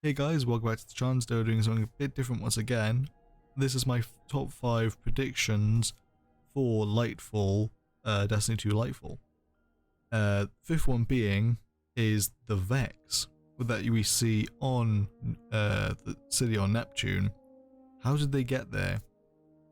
Hey guys, welcome back to the channel. Today we're doing something a bit different once again. This is my top 5 predictions for Lightfall, Destiny 2 Lightfall. Fifth one being is the Vex that we see on the city on Neptune. How did they get there?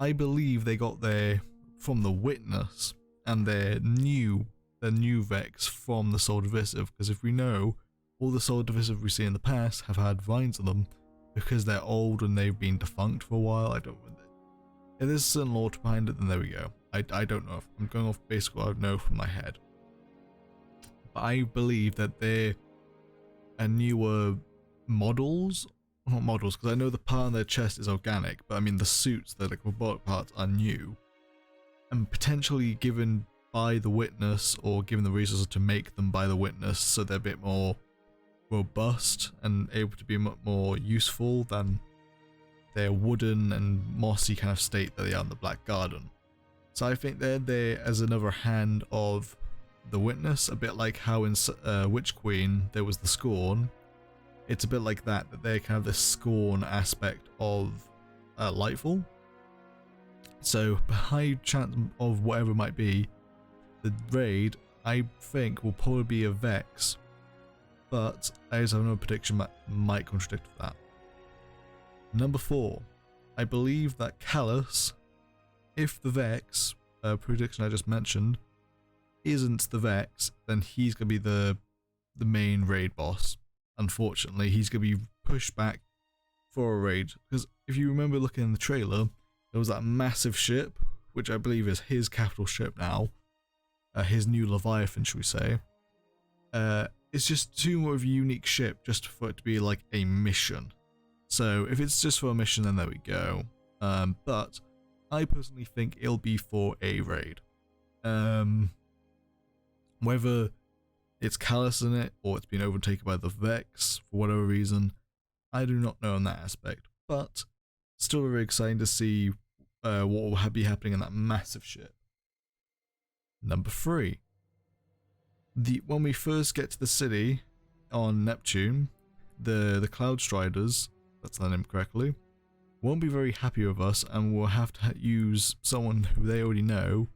I believe they got there from the Witness and their new Vex from the Soul Divisive, because if we know, all the Soul Divisive we see in the past have had vines on them because they're old and they've been defunct for a while. I don't know. If there's some lore behind it, then there we go. I don't know. I'm going off basically what I know from my head. But I believe that they're newer models. Not models, because I know the part on their chest is organic, but I mean the suits, the robotic parts, are new. And potentially given by the Witness, or given the resources to make them by the Witness, so they're a bit more robust and able to be much more useful than their wooden and mossy kind of state that they are in the Black Garden. So I think they're there as another hand of the Witness, a bit like how in Witch Queen there was the Scorn. It's a bit like that they're kind of the Scorn aspect of Lightfall. So high chance of whatever it might be, the raid I think will probably be a Vex. But I just have another prediction that might contradict that. Number 4. I believe that Kallus, if the Vex, prediction I just mentioned, isn't the Vex, then he's going to be the main raid boss. Unfortunately, he's going to be pushed back for a raid. Because if you remember looking in the trailer, there was that massive ship, which I believe is his capital ship now. His new Leviathan, should we say. It's just too more of a unique ship just for it to be like a mission. So if it's just for a mission, then there we go. But I personally think it'll be for a raid. Whether it's Kallus in it or it's been overtaken by the Vex for whatever reason, I do not know in that aspect. But still very exciting to see what will be happening in that massive ship. Number 3. When we first get to the city on Neptune, the Cloud Striders, that's their name correctly, won't be very happy with us, and we'll have to use someone who they already know,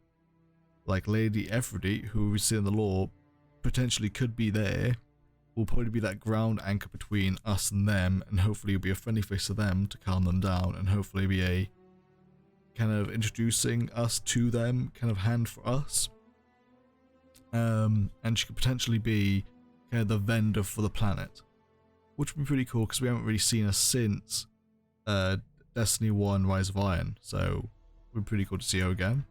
like Lady Aphrodite, who we see in the lore potentially could be there. Will probably be that ground anchor between us and them, and hopefully it'll be a friendly face to them to calm them down, and hopefully be a kind of introducing us to them kind of hand for us. And she could potentially be kind of the vendor for the planet, which would be pretty cool because we haven't really seen her since Destiny 1 Rise of Iron, so it would be pretty cool to see her again.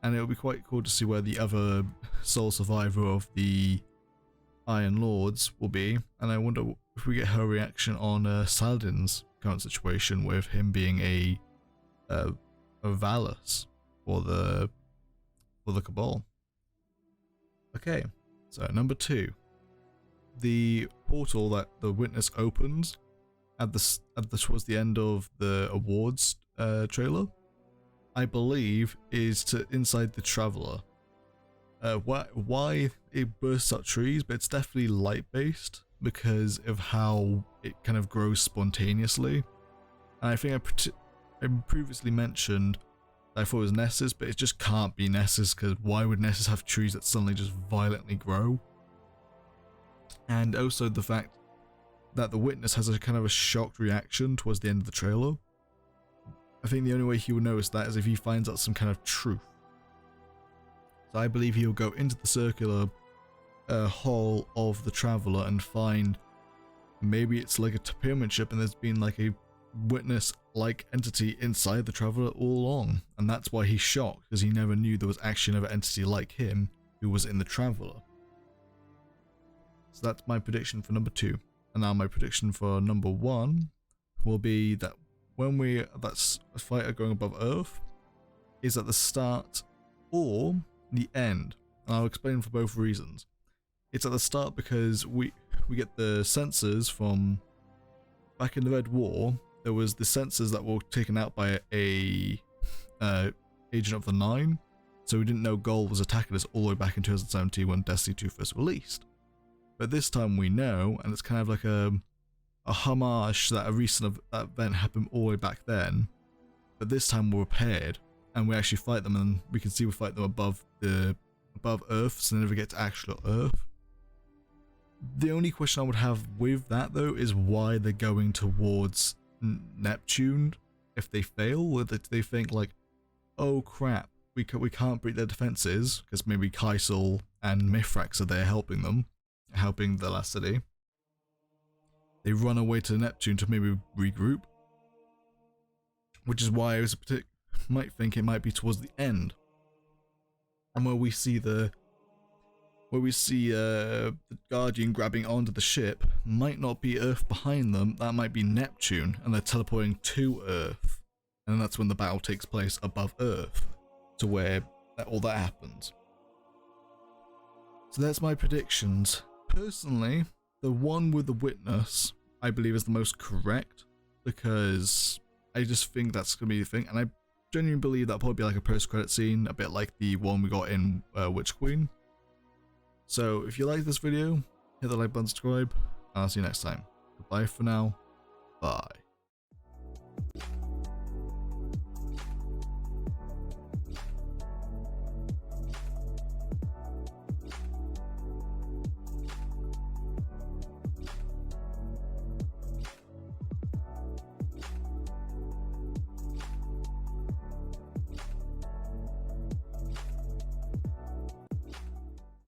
And it would be quite cool to see where the other sole survivor of the Iron Lords will be, and I wonder if we get her reaction on Saladin's current situation with him being a Valus for the Cabal. Okay, so number 2, the portal that the Witness opens towards the end of the awards trailer, I believe is to inside the Traveler. Why it bursts out trees, but it's definitely light based because of how it kind of grows spontaneously. And I think I previously mentioned I thought it was Nessus, but it just can't be Nessus, because why would Nessus have trees that suddenly just violently grow? And also the fact that the Witness has a kind of a shocked reaction towards the end of the trailer. I think the only way he would notice that is if he finds out some kind of truth. So I believe he'll go into the circular hall of the Traveler and find maybe it's like a pyramid ship and there's been like a Witness-like entity inside the Traveler all along, and that's why he's shocked, because he never knew there was actually another entity like him who was in the Traveler. So that's my prediction for number 2. And now my prediction for number 1 will be that when that fighter going above Earth is at the start or the end. And I'll explain for both reasons. It's at the start because we get the sensors from back in the Red War. There was the sensors that were taken out by a agent of the Nine, so we didn't know Gold was attacking us all the way back in 2017 when Destiny 2 first released. But this time we know, and it's kind of like a homage that a recent event happened all the way back then, but this time we're prepared and we actually fight them, and we can see we fight them above Earth, so they never get to actual Earth. The only question I would have with that though is why they're going towards Neptune if they fail. Or do they think like, oh crap, we can't break their defenses because maybe Kaisel and Mithrax are there helping them, helping the last city. They run away to Neptune to maybe regroup, which is why I might think it might be towards the end, and where we see the Guardian grabbing onto the ship might not be Earth behind them. That might be Neptune, and they're teleporting to Earth, and that's when the battle takes place above Earth, to where all that happens. So that's my predictions. Personally, the one with the witness, I believe, is the most correct, because I just think that's going to be the thing, and I genuinely believe that'll probably be like a post-credit scene, a bit like the one we got in Witch Queen. So if you like this video, hit the like button, subscribe, and I'll see you next time. Goodbye for now. Bye.